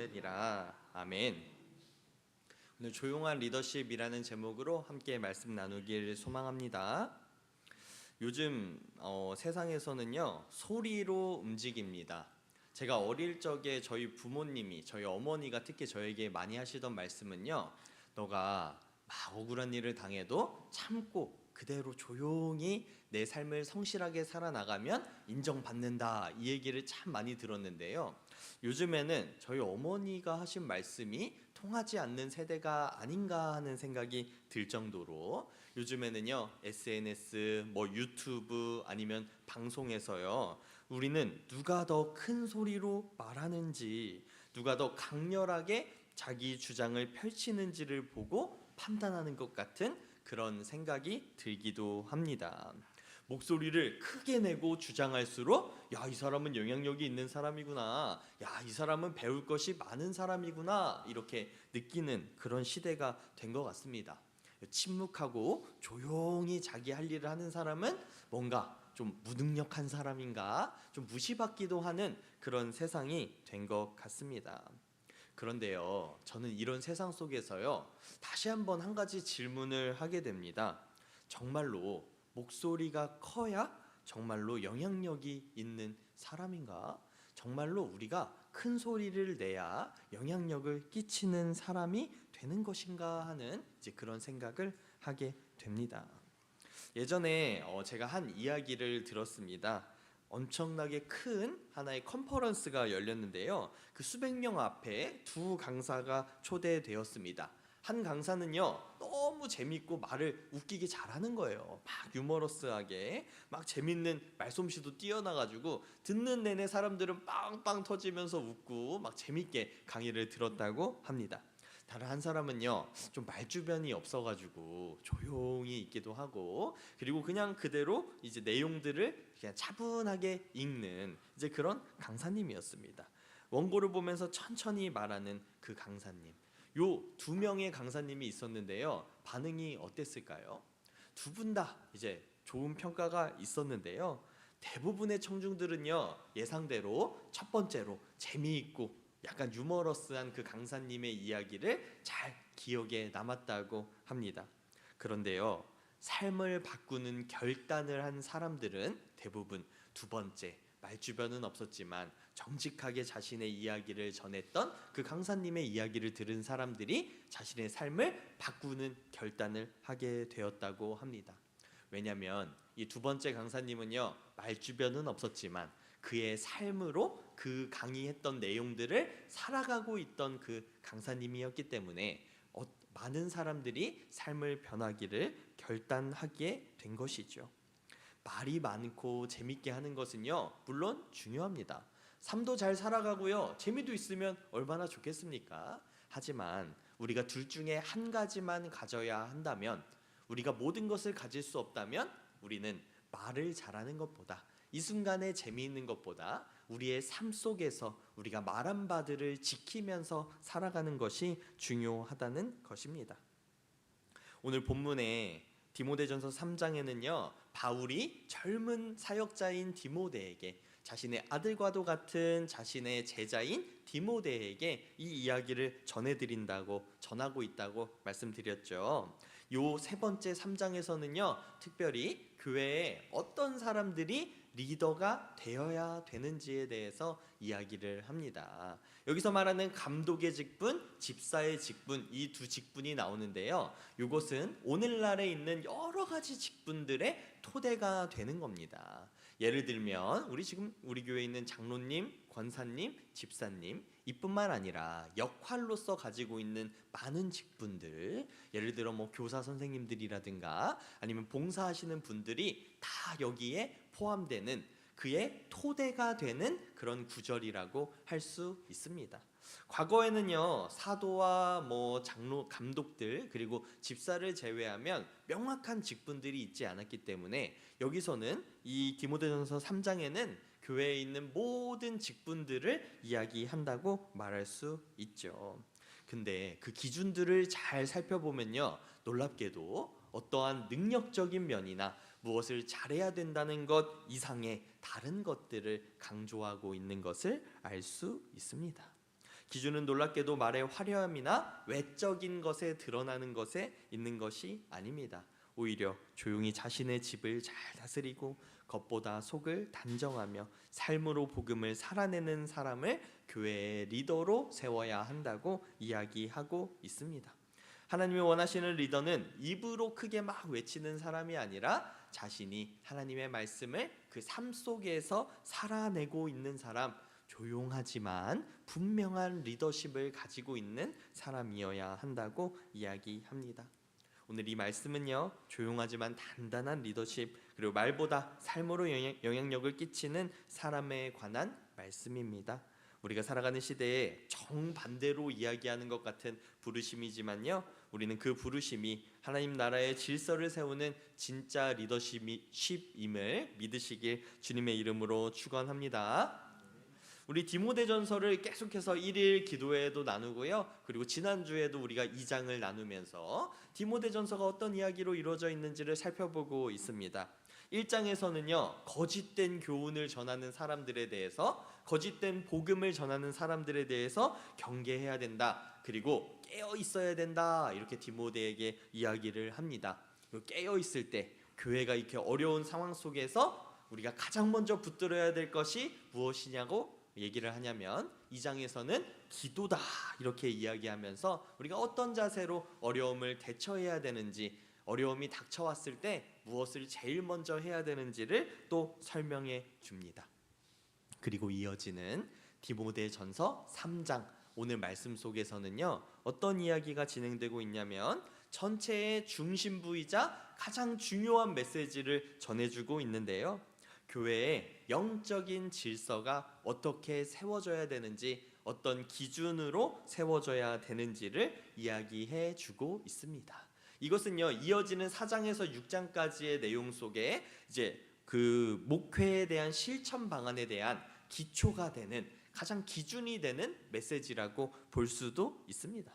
받으리라. 아멘. 오늘 조용한 리더십이라는 제목으로 함께 말씀 나누길 소망합니다. 요즘 세상에서는요, 소리로 움직입니다. 제가 어릴 적에 저희 부모님이, 저희 어머니가 특히 저에게 많이 하시던 말씀은요, 너가 막 억울한 일을 당해도 참고 그대로 조용히 내 삶을 성실하게 살아나가면 인정받는다, 이 얘기를 참 많이 들었는데요, 요즘에는 저희 어머니가 하신 말씀이 통하지 않는 세대가 아닌가 하는 생각이 들 정도로 요즘에는요, SNS, 유튜브 아니면 방송에서요, 우리는 누가 더 큰 소리로 말하는지, 누가 더 강렬하게 자기 주장을 펼치는지를 보고 판단하는 것 같은 그런 생각이 들기도 합니다. 목소리를 크게 내고 주장할수록 이 사람은 영향력이 있는 사람이구나, 이 사람은 배울 것이 많은 사람이구나, 이렇게 느끼는 그런 시대가 된 것 같습니다. 침묵하고 조용히 자기 할 일을 하는 사람은 뭔가 좀 무능력한 사람인가, 좀 무시받기도 하는 그런 세상이 된 것 같습니다. 그런데요, 저는 이런 세상 속에서요, 다시 한번 한 가지 질문을 하게 됩니다. 정말로 목소리가 커야 정말로 영향력이 있는 사람인가? 정말로 우리가 큰 소리를 내야 영향력을 끼치는 사람이 되는 것인가 하는 그런 생각을 하게 됩니다. 예전에 제가 한 이야기를 들었습니다. 엄청나게 큰 하나의 컨퍼런스가 열렸는데요, 그 수백 명 앞에 두 강사가 초대되었습니다. 한 강사는요, 너무 재밌고 말을 웃기게 잘하는 거예요. 막 유머러스하게, 막 재밌는 말솜씨도 뛰어나가지고 듣는 내내 사람들은 빵빵 터지면서 웃고 막 재밌게 강의를 들었다고 합니다. 다른 한 사람은요, 좀 말주변이 없어가지고 조용히 있기도 하고, 그리고 그냥 그대로 이제 내용들을 그냥 차분하게 읽는 그런 강사님이었습니다. 원고를 보면서 천천히 말하는 그 강사님, 요 두 명의 강사님이 있었는데요, 반응이 어땠을까요? 두 분 다 이제 좋은 평가가 있었는데요, 대부분의 청중들은요, 예상대로 첫 번째로 재미있고 약간 유머러스한 그 강사님의 이야기를 잘 기억에 남았다고 합니다. 그런데요, 삶을 바꾸는 결단을 한 사람들은 대부분 두 번째, 말주변은 없었지만 정직하게 자신의 이야기를 전했던 그 강사님의 이야기를 들은 사람들이 자신의 삶을 바꾸는 결단을 하게 되었다고 합니다. 왜냐하면 이 두 번째 강사님은요, 말주변은 없었지만 그의 삶으로 그 강의했던 내용들을 살아가고 있던 그 강사님이었기 때문에 많은 사람들이 삶을 변하기를 결단하게 된 것이죠. 말이 많고 재밌게 하는 것은요, 물론 중요합니다. 삶도 잘 살아가고요, 재미도 있으면 얼마나 좋겠습니까? 하지만 우리가 둘 중에 한 가지만 가져야 한다면, 우리가 모든 것을 가질 수 없다면, 우리는 말을 잘하는 것보다, 이 순간에 재미있는 것보다 우리의 삶 속에서 우리가 말한 바들을 지키면서 살아가는 것이 중요하다는 것입니다. 오늘 본문에 디모데전서 3장에는요, 바울이 젊은 사역자인 디모데에게, 자신의 아들과도 같은 자신의 제자인 디모데에게 이 이야기를 전하고 있다고 말씀드렸죠. 요 세 번째 3장에서는요, 특별히 교회에 어떤 사람들이 리더가 되어야 되는지에 대해서 이야기를 합니다. 여기서 말하는 감독의 직분, 집사의 직분, 이 두 직분이 나오는데요, 이것은 오늘날에 있는 여러 가지 직분들의 토대가 되는 겁니다. 예를 들면 우리 교회에 있는 장로님, 권사님, 집사님, 이뿐만 아니라 역할로서 가지고 있는 많은 직분들, 예를 들어 교사 선생님들이라든가 아니면 봉사하시는 분들이 다 여기에 포함되는 그의 토대가 되는 그런 구절이라고 할 수 있습니다. 과거에는요, 사도와 장로, 감독들, 그리고 집사를 제외하면 명확한 직분들이 있지 않았기 때문에 여기서는 이 디모데전서 3장에는 교회에 있는 모든 직분들을 이야기한다고 말할 수 있죠. 근데 그 기준들을 잘 살펴보면요, 놀랍게도 어떠한 능력적인 면이나 무엇을 잘해야 된다는 것 이상의 다른 것들을 강조하고 있는 것을 알 수 있습니다. 기준은 놀랍게도 말의 화려함이나 외적인 것에 드러나는 것에 있는 것이 아닙니다. 오히려 조용히 자신의 집을 잘 다스리고 겉보다 속을 단정하며 삶으로 복음을 살아내는 사람을 교회의 리더로 세워야 한다고 이야기하고 있습니다. 하나님이 원하시는 리더는 입으로 크게 막 외치는 사람이 아니라 자신이 하나님의 말씀을 그 삶 속에서 살아내고 있는 사람, 조용하지만 분명한 리더십을 가지고 있는 사람이어야 한다고 이야기합니다. 오늘 이 말씀은요, 조용하지만 단단한 리더십, 그리고 말보다 삶으로 영향력을 끼치는 사람에 관한 말씀입니다. 우리가 살아가는 시대에 정반대로 이야기하는 것 같은 부르심이지만요, 우리는 그 부르심이 하나님 나라의 질서를 세우는 진짜 리더십임을 믿으시길 주님의 이름으로 축원합니다. 우리 디모데전서를 계속해서 1일 기도회도 나누고요, 그리고 지난주에도 우리가 2장을 나누면서 디모데전서가 어떤 이야기로 이루어져 있는지를 살펴보고 있습니다. 1장에서는요, 거짓된 교훈을 전하는 사람들에 대해서, 거짓된 복음을 전하는 사람들에 대해서 경계해야 된다, 그리고 깨어 있어야 된다, 이렇게 디모데에게 이야기를 합니다. 깨어 있을 때 교회가 이렇게 어려운 상황 속에서 우리가 가장 먼저 붙들어야 될 것이 무엇이냐고 얘기를 하냐면 2장에서는 기도다, 이렇게 이야기하면서 우리가 어떤 자세로 어려움을 대처해야 되는지, 어려움이 닥쳐왔을 때 무엇을 제일 먼저 해야 되는지를 또 설명해 줍니다. 그리고 이어지는 디모데전서 3장, 오늘 말씀 속에서는요, 어떤 이야기가 진행되고 있냐면 전체의 중심부이자 가장 중요한 메시지를 전해주고 있는데요, 교회의 영적인 질서가 어떻게 세워져야 되는지, 어떤 기준으로 세워져야 되는지를 이야기해 주고 있습니다. 이것은요, 이어지는 4장에서 6장까지의 내용 속에 이제 그 목회에 대한 실천 방안에 대한 기초가 되는, 가장 기준이 되는 메시지라고 볼 수도 있습니다.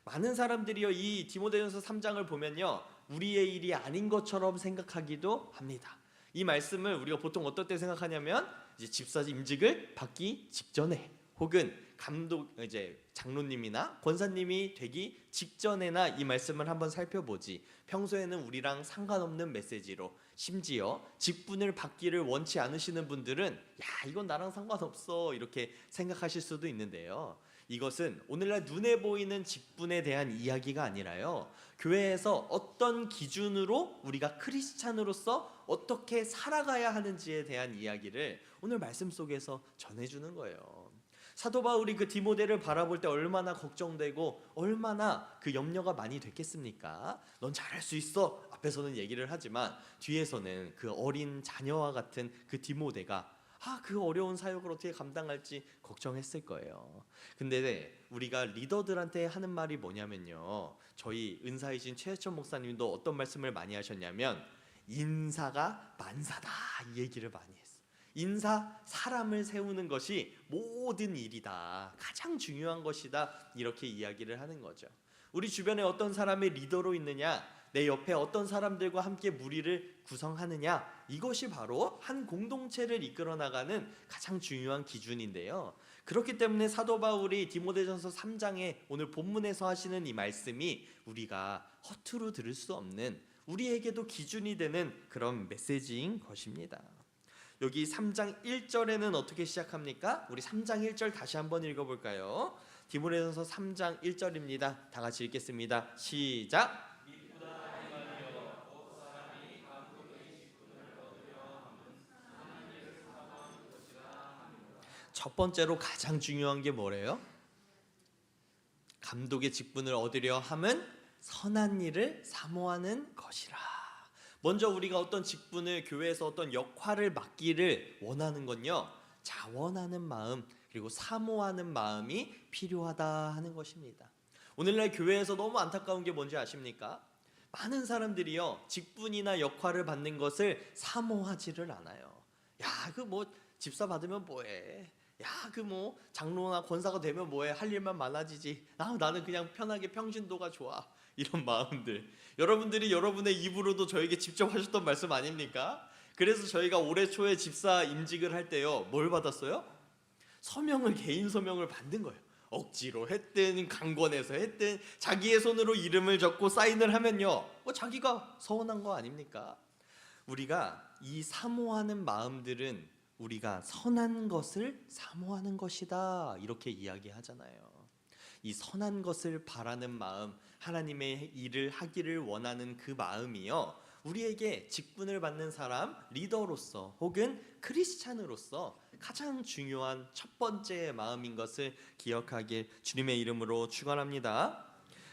많은 사람들이요, 이 디모데전서 3장을 보면요, 우리의 일이 아닌 것처럼 생각하기도 합니다. 이 말씀을 우리가 보통 어떨 때 생각하냐면 이제 집사 임직을 받기 직전에, 혹은 감독 이제 장로님이나 권사님이 되기 직전에나 이 말씀을 한번 살펴보지, 평소에는 우리랑 상관없는 메시지로, 심지어 직분을 받기를 원치 않으시는 분들은 야, 이건 나랑 상관없어, 이렇게 생각하실 수도 있는데요, 이것은 오늘날 눈에 보이는 직분에 대한 이야기가 아니라요, 교회에서 어떤 기준으로 우리가 크리스찬으로서 어떻게 살아가야 하는지에 대한 이야기를 오늘 말씀 속에서 전해주는 거예요. 사도 바울이 그 디모데를 바라볼 때 얼마나 걱정되고 얼마나 그 염려가 많이 됐겠습니까? 넌 잘할 수 있어, 앞에서는 얘기를 하지만 뒤에서는 그 어린 자녀와 같은 그 디모데가 그 어려운 사역을 어떻게 감당할지 걱정했을 거예요. 근데 우리가 리더들한테 하는 말이 뭐냐면요, 저희 은사이신 최혜천 목사님도 어떤 말씀을 많이 하셨냐면 인사가 만사다, 이 얘기를 많이 했어요. 인사, 사람을 세우는 것이 모든 일이다, 가장 중요한 것이다, 이렇게 이야기를 하는 거죠. 우리 주변에 어떤 사람이 리더로 있느냐, 내 옆에 어떤 사람들과 함께 무리를 구성하느냐, 이것이 바로 한 공동체를 이끌어 나가는 가장 중요한 기준인데요, 그렇기 때문에 사도 바울이 디모데전서 3장에 오늘 본문에서 하시는 이 말씀이 우리가 허투루 들을 수 없는, 우리에게도 기준이 되는 그런 메시지인 것입니다. 여기 3장 1절에는 어떻게 시작합니까? 우리 3장 1절 다시 한번 읽어볼까요? 디모데전서 3장 1절입니다. 다 같이 읽겠습니다. 시작! 첫 번째로 가장 중요한 게 뭐래요? 감독의 직분을 얻으려 함은 선한 일을 사모하는 것이라. 먼저 우리가 어떤 직분을, 교회에서 어떤 역할을 맡기를 원하는 건요, 자원하는 마음, 그리고 사모하는 마음이 필요하다 하는 것입니다. 오늘날 교회에서 너무 안타까운 게 뭔지 아십니까? 많은 사람들이요, 직분이나 역할을 받는 것을 사모하지를 않아요. 야, 그 뭐 집사 받으면 뭐해? 야, 그 뭐 장로나 권사가 되면 뭐해? 할 일만 많아지지. 나는 그냥 편하게 평신도가 좋아. 이런 마음들, 여러분들이 여러분의 입으로도 저에게 직접 하셨던 말씀 아닙니까? 그래서 저희가 올해 초에 집사 임직을 할 때요, 뭘 받았어요? 서명을, 개인 서명을 받는 거예요. 억지로 했든 강권해서 했든 자기의 손으로 이름을 적고 사인을 하면요, 자기가 서운한 거 아닙니까? 우리가 이 사모하는 마음들은 우리가 선한 것을 사모하는 것이다, 이렇게 이야기하잖아요. 이 선한 것을 바라는 마음, 하나님의 일을 하기를 원하는 그 마음이요, 우리에게 직분을 받는 사람, 리더로서 혹은 크리스찬으로서 가장 중요한 첫 번째 마음인 것을 기억하길 주님의 이름으로 축원합니다.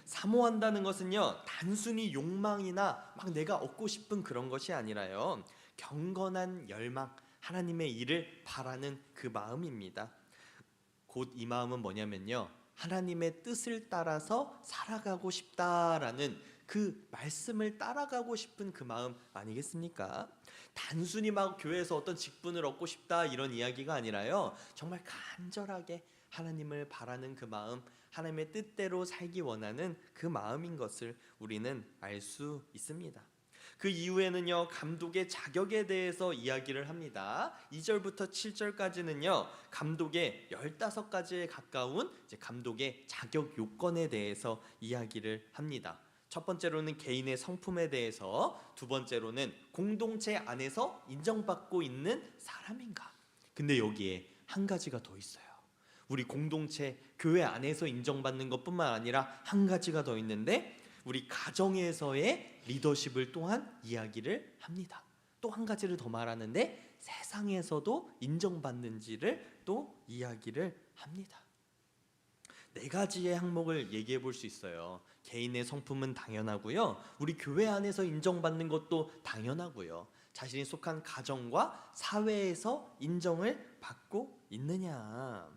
사모한다는 것은요, 단순히 욕망이나 막 내가 얻고 싶은 그런 것이 아니라요, 경건한 열망, 하나님의 일을 바라는 그 마음입니다. 곧 이 마음은 뭐냐면요, 하나님의 뜻을 따라서 살아가고 싶다라는 그 말씀을 따라가고 싶은 그 마음 아니겠습니까? 단순히 막 교회에서 어떤 직분을 얻고 싶다 이런 이야기가 아니라요, 정말 간절하게 하나님을 바라는 그 마음, 하나님의 뜻대로 살기 원하는 그 마음인 것을 우리는 알 수 있습니다. 그 이후에는요, 감독의 자격에 대해서 이야기를 합니다. 2절부터 7절까지는요, 감독의 15가지에 가까운 감독의 자격 요건에 대해서 이야기를 합니다. 첫 번째로는 개인의 성품에 대해서, 두 번째로는 공동체 안에서 인정받고 있는 사람인가. 근데 여기에 한 가지가 더 있어요. 우리 공동체, 교회 안에서 인정받는 것뿐만 아니라 한 가지가 더 있는데, 우리 가정에서의 리더십을 또한 이야기를 합니다. 또 한 가지를 더 말하는데, 세상에서도 인정받는지를 또 이야기를 합니다. 네 가지의 항목을 얘기해 볼 수 있어요. 개인의 성품은 당연하고요, 우리 교회 안에서 인정받는 것도 당연하고요, 자신이 속한 가정과 사회에서 인정을 받고 있느냐.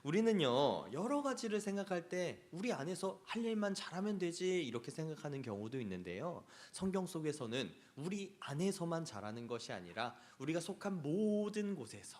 우리는요, 여러 가지를 생각할 때 우리 안에서 할 일만 잘하면 되지 이렇게 생각하는 경우도 있는데요, 성경 속에서는 우리 안에서만 잘하는 것이 아니라 우리가 속한 모든 곳에서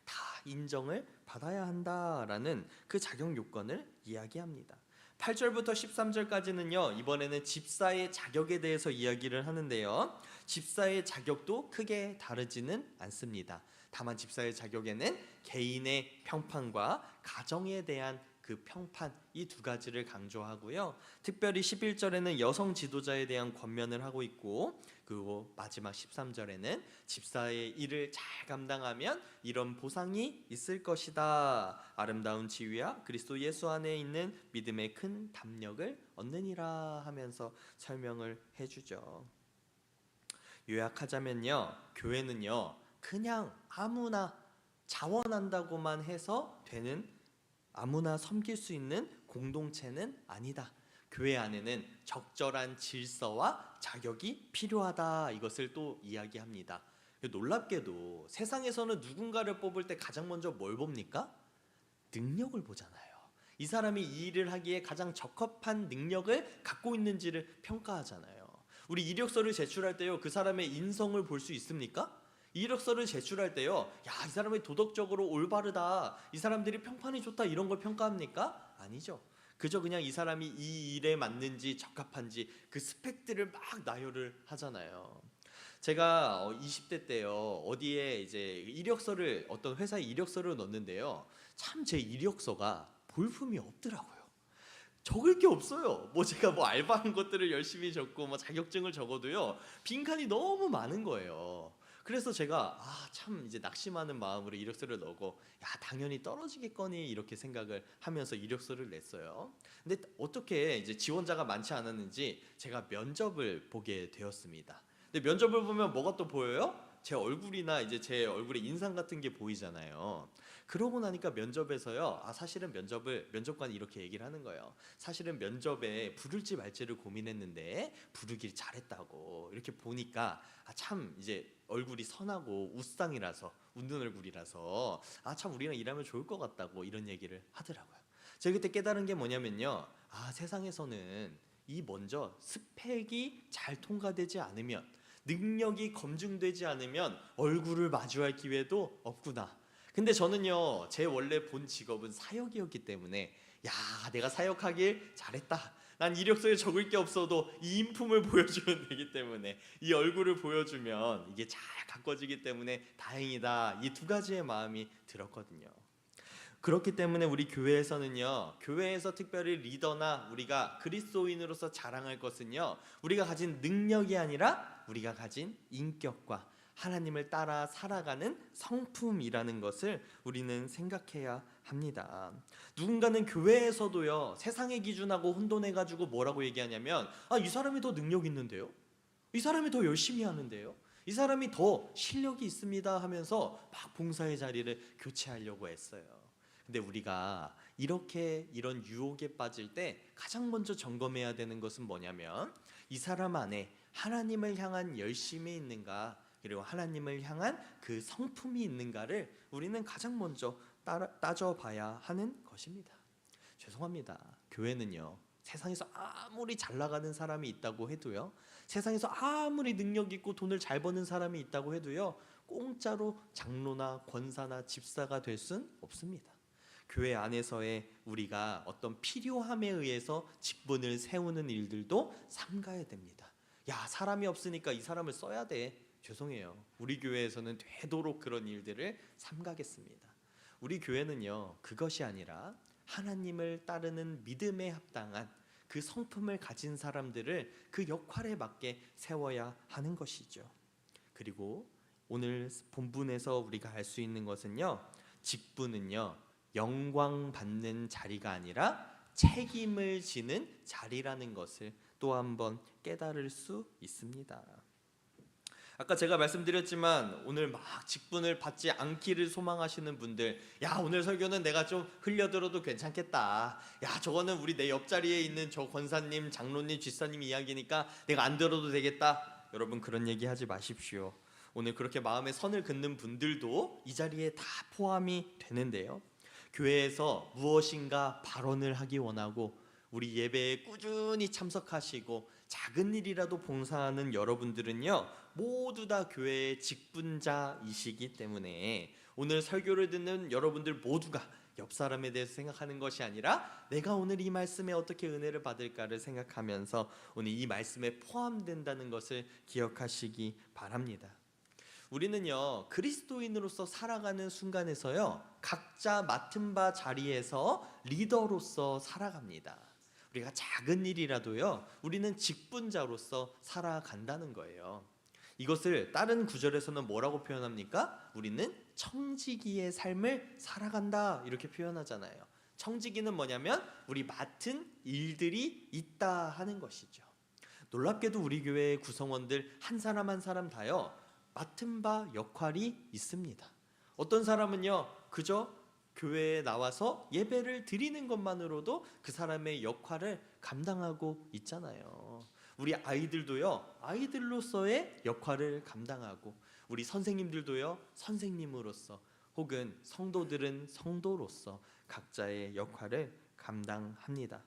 다 인정을 받아야 한다라는 그 자격 요건을 이야기합니다. 8절부터 13절까지는요, 이번에는 집사의 자격에 대해서 이야기를 하는데요, 집사의 자격도 크게 다르지는 않습니다. 다만 집사의 자격에는 개인의 평판과 가정에 대한 그 평판, 이 두 가지를 강조하고요, 특별히 11절에는 여성 지도자에 대한 권면을 하고 있고, 그리고 마지막 13절에는 집사의 일을 잘 감당하면 이런 보상이 있을 것이다, 아름다운 지위와 그리스도 예수 안에 있는 믿음의 큰 담력을 얻느니라 하면서 설명을 해주죠. 요약하자면요, 교회는요, 그냥 아무나 자원한다고만 해서 되는, 아무나 섬길 수 있는 공동체는 아니다. 교회 안에는 적절한 질서와 자격이 필요하다, 이것을 또 이야기합니다. 놀랍게도 세상에서는 누군가를 뽑을 때 가장 먼저 뭘 봅니까? 능력을 보잖아요. 이 사람이 이 일을 하기에 가장 적합한 능력을 갖고 있는지를 평가하잖아요. 우리 이력서를 제출할 때요, 그 사람의 인성을 볼 수 있습니까? 이력서를 제출할 때요, 이 사람이 도덕적으로 올바르다, 이 사람들이 평판이 좋다, 이런 걸 평가합니까? 아니죠. 그저 그냥 이 사람이 이 일에 맞는지 적합한지 그 스펙들을 막 나열을 하잖아요. 제가 20대 때요, 어디에 이제 이력서를, 어떤 회사에 이력서를 넣었는데요, 참 제 이력서가 볼품이 없더라고요. 적을 게 없어요. 제가 알바한 것들을 열심히 적고 자격증을 적어도요, 빈칸이 너무 많은 거예요. 그래서 제가 참 이제 낙심하는 마음으로 이력서를 넣고, 당연히 떨어지겠거니 이렇게 생각을 하면서 이력서를 냈어요. 근데 어떻게 이제 지원자가 많지 않았는지 제가 면접을 보게 되었습니다. 근데 면접을 보면 뭐가 또 보여요? 제 얼굴이나 이제 제 얼굴의 인상 같은 게 보이잖아요. 그러고 나니까 면접에서요, 사실은 면접관이 이렇게 얘기를 하는 거예요. 사실은 면접에 부를지 말지를 고민했는데 부르길 잘했다고. 이렇게 보니까 참 이제 얼굴이 선하고 웃상이라서, 웃는 얼굴이라서 참 우리랑 일하면 좋을 것 같다고 이런 얘기를 하더라고요. 제가 그때 깨달은 게 뭐냐면요, 세상에서는 이 먼저 스펙이 잘 통과되지 않으면, 능력이 검증되지 않으면 얼굴을 마주할 기회도 없구나. 근데 저는요, 제 원래 본 직업은 사역이었기 때문에 내가 사역하길 잘했다, 난 이력서에 적을 게 없어도 이 인품을 보여주면 되기 때문에, 이 얼굴을 보여주면 이게 잘 가꿔지기 때문에 다행이다, 이 두 가지의 마음이 들었거든요. 그렇기 때문에 우리 교회에서는요, 교회에서 특별히 리더나 우리가 그리스도인으로서 자랑할 것은요, 우리가 가진 능력이 아니라 우리가 가진 인격과 하나님을 따라 살아가는 성품이라는 것을 우리는 생각해야 합니다. 누군가는 교회에서도요, 세상의 기준하고 혼돈해가지고 뭐라고 얘기하냐면, 이 사람이 더 능력 있는데요, 이 사람이 더 열심히 하는데요, 이 사람이 더 실력이 있습니다 하면서 막 봉사의 자리를 교체하려고 했어요. 근데 우리가 이런 유혹에 빠질 때 가장 먼저 점검해야 되는 것은 뭐냐면, 이 사람 안에 하나님을 향한 열심이 있는가, 그리고 하나님을 향한 그 성품이 있는가를 우리는 가장 먼저 따져봐야 하는 것입니다. 죄송합니다. 교회는요, 세상에서 아무리 잘 나가는 사람이 있다고 해도요, 세상에서 아무리 능력 있고 돈을 잘 버는 사람이 있다고 해도요, 공짜로 장로나 권사나 집사가 될 순 없습니다. 교회 안에서의 우리가 어떤 필요함에 의해서 직분을 세우는 일들도 삼가야 됩니다. 야, 사람이 없으니까 이 사람을 써야 돼. 죄송해요. 우리 교회에서는 되도록 그런 일들을 삼가겠습니다. 우리 교회는요, 그것이 아니라 하나님을 따르는 믿음에 합당한 그 성품을 가진 사람들을 그 역할에 맞게 세워야 하는 것이죠. 그리고 오늘 본문에서 우리가 알 수 있는 것은요, 직분은요, 영광 받는 자리가 아니라 책임을 지는 자리라는 것을 또 한번 깨달을 수 있습니다. 아까 제가 말씀드렸지만 오늘 막 직분을 받지 않기를 소망하시는 분들, 야, 오늘 설교는 내가 좀 흘려들어도 괜찮겠다, 야, 저거는 우리 내 옆자리에 있는 저 권사님, 장로님, 쥐사님 이야기니까 내가 안 들어도 되겠다, 여러분 그런 얘기 하지 마십시오. 오늘 그렇게 마음에 선을 긋는 분들도 이 자리에 다 포함이 되는데요, 교회에서 무엇인가 발언을 하기 원하고 우리 예배에 꾸준히 참석하시고 작은 일이라도 봉사하는 여러분들은요, 모두 다 교회의 직분자이시기 때문에 오늘 설교를 듣는 여러분들 모두가 옆 사람에 대해서 생각하는 것이 아니라 내가 오늘 이 말씀에 어떻게 은혜를 받을까를 생각하면서 오늘 이 말씀에 포함된다는 것을 기억하시기 바랍니다. 우리는요, 그리스도인으로서 살아가는 순간에서요, 각자 맡은 바 자리에서 리더로서 살아갑니다. 우리가 작은 일이라도요, 우리는 직분자로서 살아간다는 거예요. 이것을 다른 구절에서는 뭐라고 표현합니까? 우리는 청지기의 삶을 살아간다, 이렇게 표현하잖아요. 청지기는 뭐냐면 우리 맡은 일들이 있다 하는 것이죠. 놀랍게도 우리 교회의 구성원들 한 사람 한 사람 다요, 맡은 바 역할이 있습니다. 어떤 사람은요, 그저 교회에 나와서 예배를 드리는 것만으로도 그 사람의 역할을 감당하고 있잖아요. 우리 아이들도요, 아이들로서의 역할을 감당하고, 우리 선생님들도요, 선생님으로서, 혹은 성도들은 성도로서 각자의 역할을 감당합니다.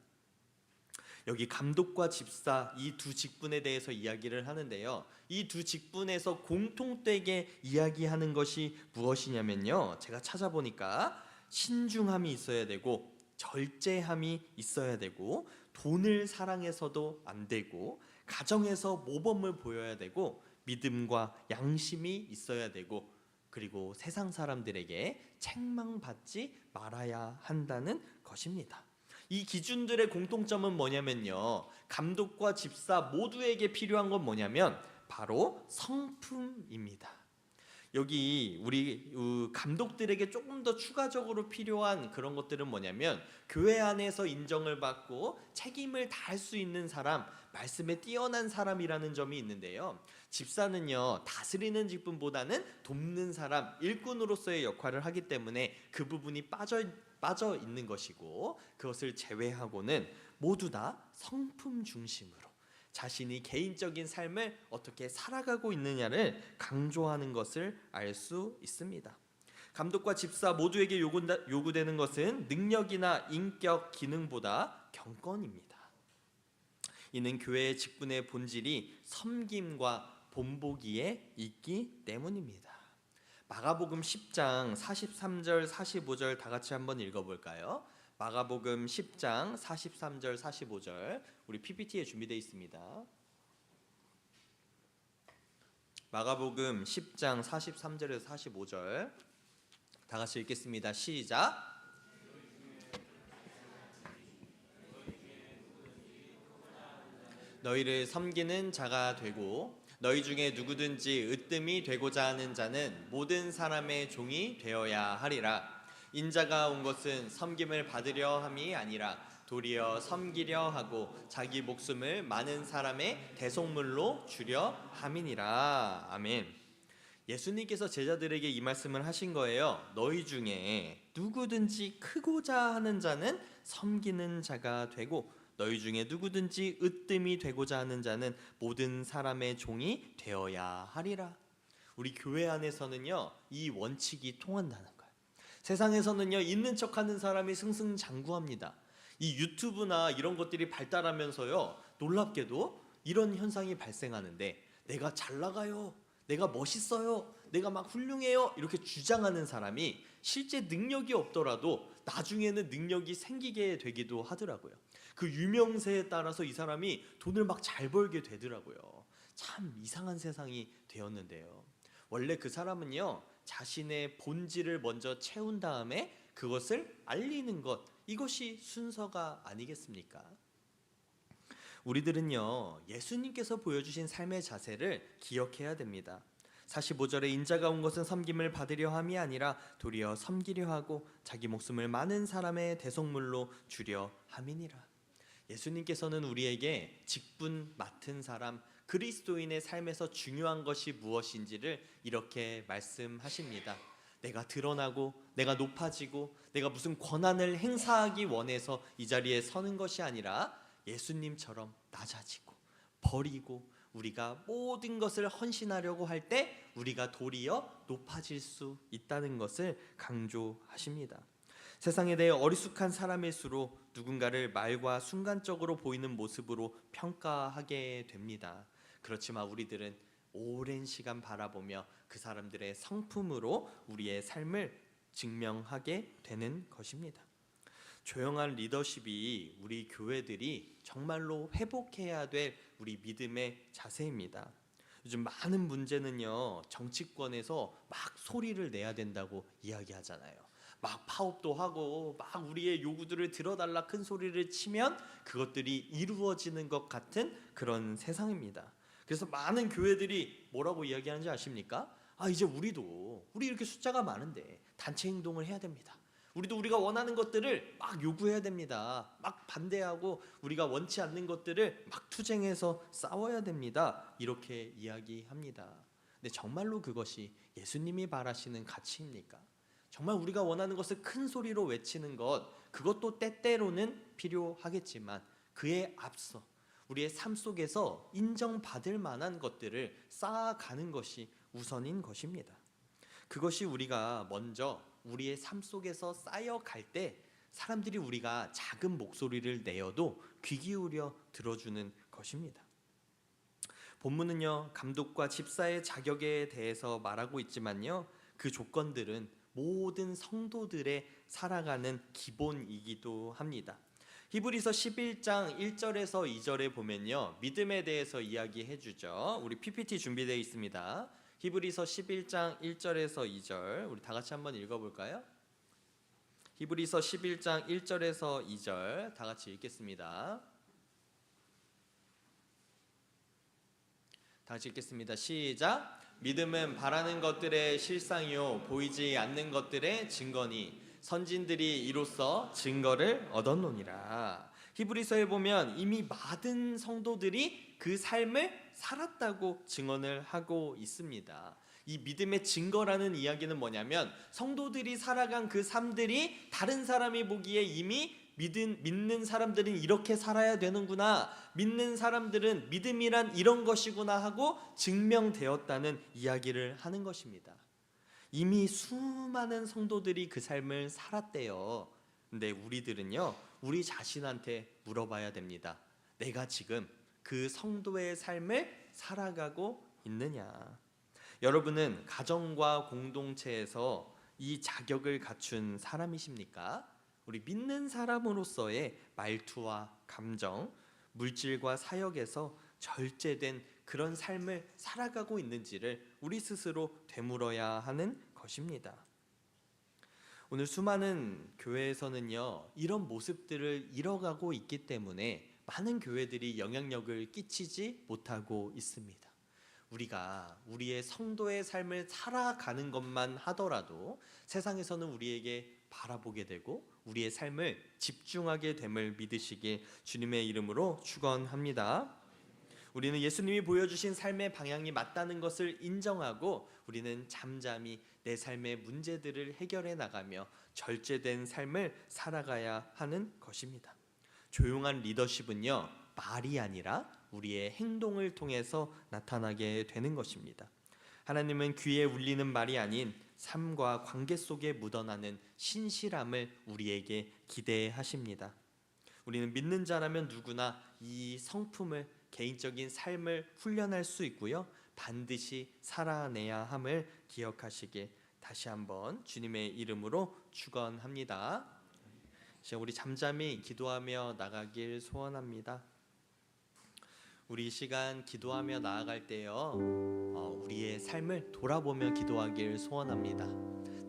여기 감독과 집사, 이 두 직분에 대해서 이야기를 하는데요, 이 두 직분에서 공통되게 이야기하는 것이 무엇이냐면요, 제가 찾아보니까 신중함이 있어야 되고, 절제함이 있어야 되고, 돈을 사랑해서도 안 되고, 가정에서 모범을 보여야 되고, 믿음과 양심이 있어야 되고, 그리고 세상 사람들에게 책망받지 말아야 한다는 것입니다. 이 기준들의 공통점은 뭐냐면요, 감독과 집사 모두에게 필요한 건 뭐냐면 바로 성품입니다. 여기 우리 감독들에게 조금 더 추가적으로 필요한 그런 것들은 뭐냐면, 교회 안에서 인정을 받고 책임을 다할 수 있는 사람, 말씀에 뛰어난 사람이라는 점이 있는데요, 집사는요, 다스리는 직분보다는 돕는 사람, 일꾼으로서의 역할을 하기 때문에 그 부분이 빠져 있는 것이고, 그것을 제외하고는 모두 다 성품 중심으로 자신이 개인적인 삶을 어떻게 살아가고 있느냐를 강조하는 것을 알 수 있습니다. 감독과 집사 모두에게 요구되는 것은 능력이나 인격, 기능보다 경건입니다. 이는 교회의 직분의 본질이 섬김과 본보기에 있기 때문입니다. 마가복음 10장 43절 45절 다 같이 한번 읽어볼까요? 마가복음 10장 43절 45절, 우리 PPT에 준비되어 있습니다. 마가복음 10장 43절에서 45절 다 같이 읽겠습니다. 시작. 너희를 섬기는 자가 되고 너희 중에 누구든지 으뜸이 되고자 하는 자는 모든 사람의 종이 되어야 하리라. 인자가 온 것은 섬김을 받으려 함이 아니라 도리어 섬기려 하고 자기 목숨을 많은 사람의 대속물로 주려 함이니라. 아멘. 예수님께서 제자들에게 이 말씀을 하신 거예요. 너희 중에 누구든지 크고자 하는 자는 섬기는 자가 되고 너희 중에 누구든지 으뜸이 되고자 하는 자는 모든 사람의 종이 되어야 하리라. 우리 교회 안에서는요, 이 원칙이 통한다는 거예요. 세상에서는요, 있는 척하는 사람이 승승장구합니다. 이 유튜브나 이런 것들이 발달하면서요, 놀랍게도 이런 현상이 발생하는데, 내가 잘 나가요, 내가 멋있어요, 내가 막 훌륭해요, 이렇게 주장하는 사람이 실제 능력이 없더라도 나중에는 능력이 생기게 되기도 하더라고요. 그 유명세에 따라서 이 사람이 돈을 막 잘 벌게 되더라고요. 참 이상한 세상이 되었는데요. 원래 그 사람은요, 자신의 본질을 먼저 채운 다음에 그것을 알리는 것, 이것이 순서가 아니겠습니까? 우리들은요, 예수님께서 보여주신 삶의 자세를 기억해야 됩니다. 45절에 인자가 온 것은 섬김을 받으려 함이 아니라 도리어 섬기려 하고 자기 목숨을 많은 사람의 대속물로 주려 함이니라. 예수님께서는 우리에게 직분 맡은 사람, 그리스도인의 삶에서 중요한 것이 무엇인지를 이렇게 말씀하십니다. 내가 드러나고 내가 높아지고 내가 무슨 권한을 행사하기 원해서 이 자리에 서는 것이 아니라 예수님처럼 낮아지고 버리고 우리가 모든 것을 헌신하려고 할 때 우리가 도리어 높아질 수 있다는 것을 강조하십니다. 세상에 대해 어리숙한 사람일수록 누군가를 말과 순간적으로 보이는 모습으로 평가하게 됩니다. 그렇지만 우리들은 오랜 시간 바라보며 그 사람들의 성품으로 우리의 삶을 증명하게 되는 것입니다. 조용한 리더십이 우리 교회들이 정말로 회복해야 될 우리 믿음의 자세입니다. 요즘 많은 문제는요, 정치권에서 막 소리를 내야 된다고 이야기하잖아요. 막 파업도 하고 막 우리의 요구들을 들어달라 큰 소리를 치면 그것들이 이루어지는 것 같은 그런 세상입니다. 그래서 많은 교회들이 뭐라고 이야기하는지 아십니까? 이제 우리 이렇게 숫자가 많은데 단체 행동을 해야 됩니다. 우리가 원하는 것들을 막 요구해야 됩니다. 막 반대하고 우리가 원치 않는 것들을 막 투쟁해서 싸워야 됩니다. 이렇게 이야기합니다. 근데 정말로 그것이 예수님이 바라시는 가치입니까? 정말 우리가 원하는 것을 큰 소리로 외치는 것, 그것도 때때로는 필요하겠지만 그에 앞서 우리의 삶 속에서 인정받을 만한 것들을 쌓아가는 것이 우선인 것입니다. 그것이 우리가 먼저 우리의 삶 속에서 쌓여갈 때 사람들이 우리가 작은 목소리를 내어도 귀 기울여 들어주는 것입니다. 본문은요, 감독과 집사의 자격에 대해서 말하고 있지만요, 그 조건들은 모든 성도들의 살아가는 기본이기도 합니다. 히브리서 11장 1절에서 2절에 보면요, 믿음에 대해서 이야기해 주죠. 우리 PPT 준비되어 있습니다. 히브리서 11장 1절에서 2절 우리 다 같이 한번 읽어볼까요? 히브리서 11장 1절에서 2절 다 같이 읽겠습니다. 다 같이 읽겠습니다. 시작. 믿음은 바라는 것들의 실상이요 보이지 않는 것들의 증거니 선진들이 이로써 증거를 얻었노니라. 히브리서에 보면 이미 많은 성도들이 그 삶을 살았다고 증언을 하고 있습니다. 이 믿음의 증거라는 이야기는 뭐냐면 성도들이 살아간 그 삶들이 다른 사람이 보기에 이미 믿는 사람들은 이렇게 살아야 되는구나, 믿는 사람들은 믿음이란 이런 것이구나 하고 증명되었다는 이야기를 하는 것입니다. 이미 수많은 성도들이 그 삶을 살았대요. 근데 우리들은요, 우리 자신한테 물어봐야 됩니다. 내가 지금 그 성도의 삶을 살아가고 있느냐? 여러분은 가정과 공동체에서 이 자격을 갖춘 사람이십니까? 우리 믿는 사람으로서의 말투와 감정, 물질과 사역에서 절제된 그런 삶을 살아가고 있는지를 우리 스스로 되물어야 하는 것입니다. 오늘 수많은 교회에서는요, 이런 모습들을 잃어가고 있기 때문에 많은 교회들이 영향력을 끼치지 못하고 있습니다. 우리가 우리의 성도의 삶을 살아가는 것만 하더라도 세상에서는 우리에게 바라보게 되고 우리의 삶을 집중하게 됨을 믿으시길 주님의 이름으로 축원합니다. 우리는 예수님이 보여주신 삶의 방향이 맞다는 것을 인정하고 우리는 잠잠히 내 삶의 문제들을 해결해 나가며 절제된 삶을 살아가야 하는 것입니다. 조용한 리더십은요, 말이 아니라 우리의 행동을 통해서 나타나게 되는 것입니다. 하나님은 귀에 울리는 말이 아닌 삶과 관계 속에 묻어나는 신실함을 우리에게 기대하십니다. 우리는 믿는 자라면 누구나 이 성품을 개인적인 삶을 훈련할 수 있고요, 반드시 살아내야 함을 기억하시길 다시 한번 주님의 이름으로 축원합니다. 우리 잠잠히 기도하며 나가길 소원합니다. 우리 이 시간 기도하며 나아갈 때요, 우리의 삶을 돌아보며 기도하길 소원합니다.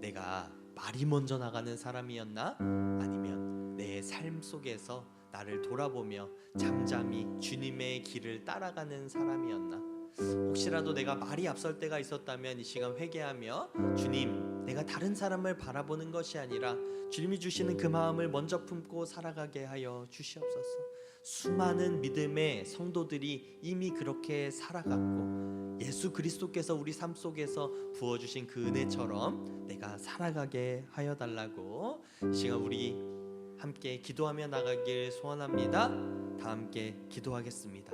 내가 말이 먼저 나가는 사람이었나? 아니면 내 삶 속에서 나를 돌아보며 잠잠히 주님의 길을 따라가는 사람이었나? 혹시라도 내가 말이 앞설 때가 있었다면 이 시간 회개하며, 주님, 내가 다른 사람을 바라보는 것이 아니라 주님이 주시는 그 마음을 먼저 품고 살아가게 하여 주시옵소서. 수많은 믿음의 성도들이 이미 그렇게 살아갔고 예수 그리스도께서 우리 삶 속에서 부어주신 그 은혜처럼 내가 살아가게 하여 달라고 이 시간 우리 함께 기도하며 나가길 소원합니다. 다 함께 기도하겠습니다.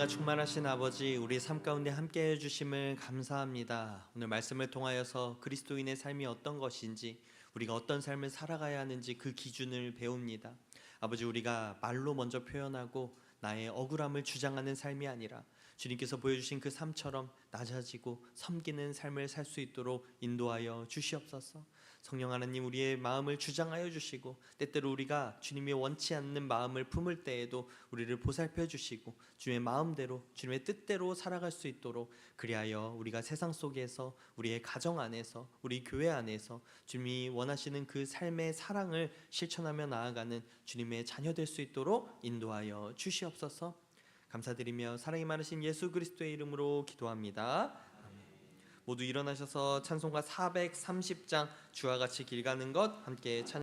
은혜가 충만하신 아버지, 우리 삶 가운데 함께 해주심을 감사합니다. 오늘 말씀을 통하여서 그리스도인의 삶이 어떤 것인지, 우리가 어떤 삶을 살아가야 하는지 그 기준을 배웁니다. 아버지, 우리가 말로 먼저 표현하고 나의 억울함을 주장하는 삶이 아니라 주님께서 보여주신 그 삶처럼 낮아지고 섬기는 삶을 살 수 있도록 인도하여 주시옵소서. 성령 하나님, 우리의 마음을 주장하여 주시고 때때로 우리가 주님이 원치 않는 마음을 품을 때에도 우리를 보살펴 주시고 주님의 마음대로, 주님의 뜻대로 살아갈 수 있도록, 그리하여 우리가 세상 속에서, 우리의 가정 안에서, 우리 교회 안에서 주님이 원하시는 그 삶의 사랑을 실천하며 나아가는 주님의 자녀 될 수 있도록 인도하여 주시옵소서. 감사드리며 사랑이 많으신 예수 그리스도의 이름으로 기도합니다. 모두 일어나셔서 찬송가 430장 주와 같이 길 가는 것 함께 찬